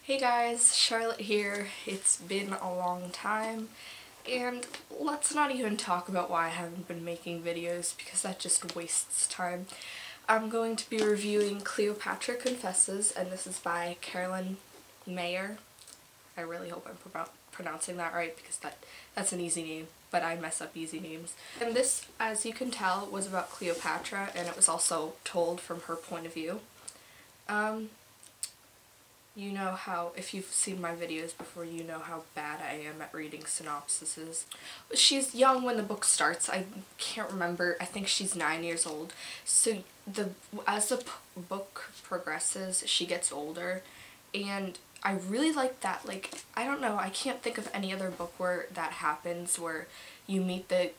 Hey guys, Charlotte here. It's been a long time, and let's not even talk about why I haven't been making videos because that just wastes time. I'm going to be reviewing Cleopatra Confesses, and this is by Carolyn Meyer. I really hope I'm pronouncing that right because that's an easy name, but I mess up easy names. And this, as you can tell, was about Cleopatra, and it was also told from her point of view. You know how, if you've seen my videos before, you know how bad I am at reading synopsises. She's young when the book starts. I can't remember. I think she's 9 years old. So as the book progresses, she gets older. And I really like that. Like, I don't know, I can't think of any other book where that happens, where you meet the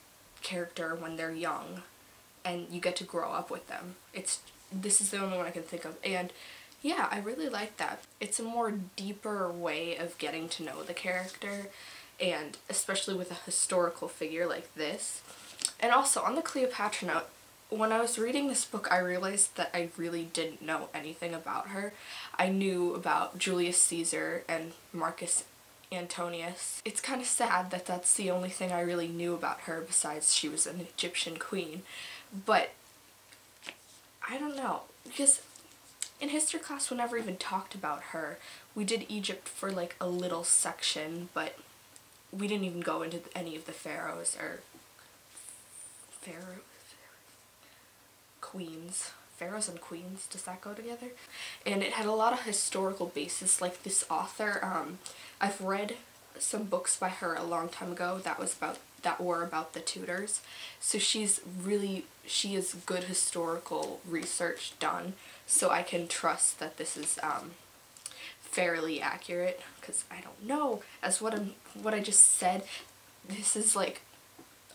character when they're young and you get to grow up with them. This is the only one I can think of. And yeah, I really like that. It's a more deeper way of getting to know the character, and especially with a historical figure like this. And also, on the Cleopatra note, when I was reading this book, I realized that I really didn't know anything about her. I knew about Julius Caesar and Marcus Antonius. It's kind of sad that that's the only thing I really knew about her besides she was an Egyptian queen. But I don't know, because in history class we never even talked about her. We did Egypt for like a little section, but we didn't even go into any of the pharaohs or queens. Pharaohs and queens, does that go together? And it had a lot of historical basis, like this author, I've read some books by her a long time ago that were about the Tudors. So she has good historical research done, so I can trust that this is fairly accurate, because I don't know, as what I just said, this is like,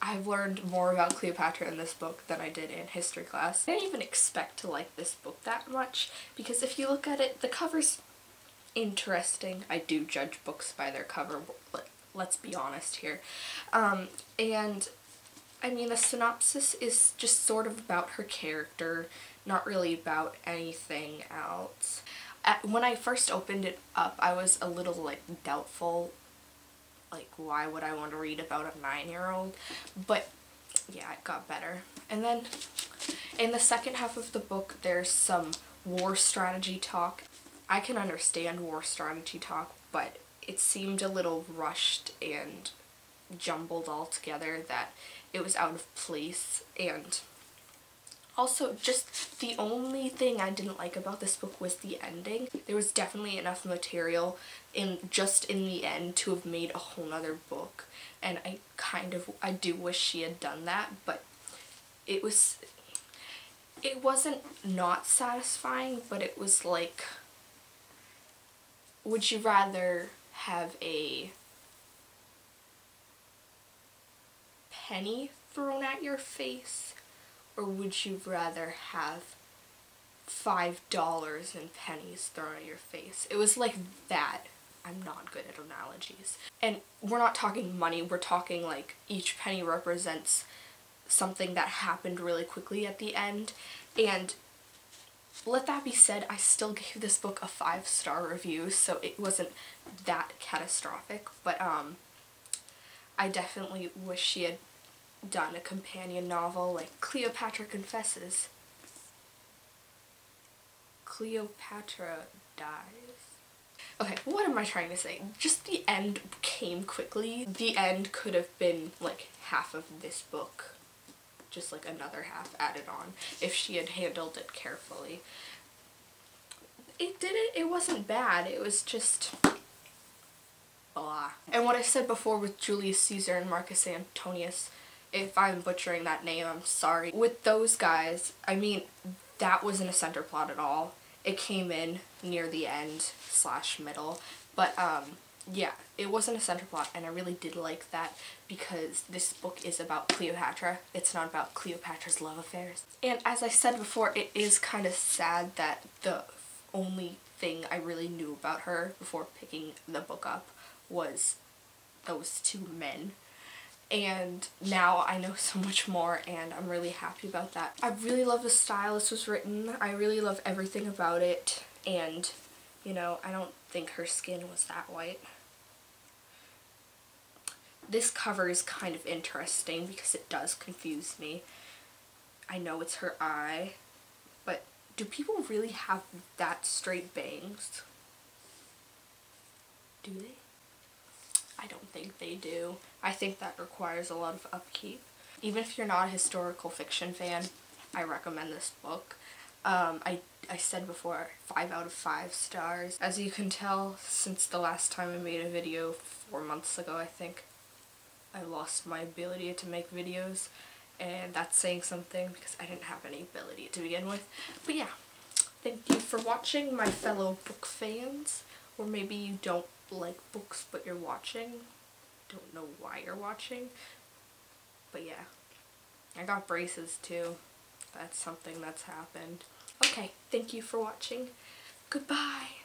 I've learned more about Cleopatra in this book than I did in history class. I didn't even expect to like this book that much, because if you look at it, the cover's interesting. I do judge books by their cover, but let's be honest here. And I mean, the synopsis is just sort of about her character, not really about anything else. When I first opened it up, I was a little like doubtful, like why would I want to read about a 9-year-old, but yeah, it got better. And then in the second half of the book, there's some war strategy talk. I can understand war strategy talk, but it seemed a little rushed and jumbled all together, that it was out of place. And also, just the only thing I didn't like about this book was the ending. There was definitely enough material in the end to have made a whole nother book, and I do wish she had done that, but it wasn't not satisfying, but it was like, would you rather have a penny thrown at your face, or would you rather have $5 in pennies thrown at your face? It was like that. I'm not good at analogies. And we're not talking money, we're talking like each penny represents something that happened really quickly at the end. And let that be said, I still gave this book a 5-star review, so it wasn't that catastrophic, but I definitely wish she had done a companion novel like Cleopatra Confesses. Cleopatra dies. Okay, what am I trying to say? Just the end came quickly. The end could have been like half of this book, just like another half added on, if she had handled it carefully. It wasn't bad, it was just blah. And what I said before with Julius Caesar and Marcus Antonius, if I'm butchering that name, I'm sorry. With those guys, I mean, that wasn't a center plot at all. It came in near the end / middle, but yeah, it wasn't a center plot, and I really did like that, because this book is about Cleopatra. It's not about Cleopatra's love affairs. And as I said before, it is kind of sad that the only thing I really knew about her before picking the book up was those two men. And now I know so much more, and I'm really happy about that. I really love the style this was written. I really love everything about it, and You know, I don't think her skin was that white. This cover is kind of interesting because it does confuse me. I know it's her eye, but do people really have that straight bangs? Do they? I don't think they do. I think that requires a lot of upkeep. Even if you're not a historical fiction fan, I recommend this book. I said before, 5 out of 5 stars. As you can tell, since the last time I made a video 4 months ago, I think, I lost my ability to make videos, and that's saying something because I didn't have any ability to begin with. But yeah, thank you for watching, my fellow book fans. Or maybe you don't like books but you're watching. Don't know why you're watching. But yeah, I got braces too. That's something that's happened. Okay, thank you for watching. Goodbye.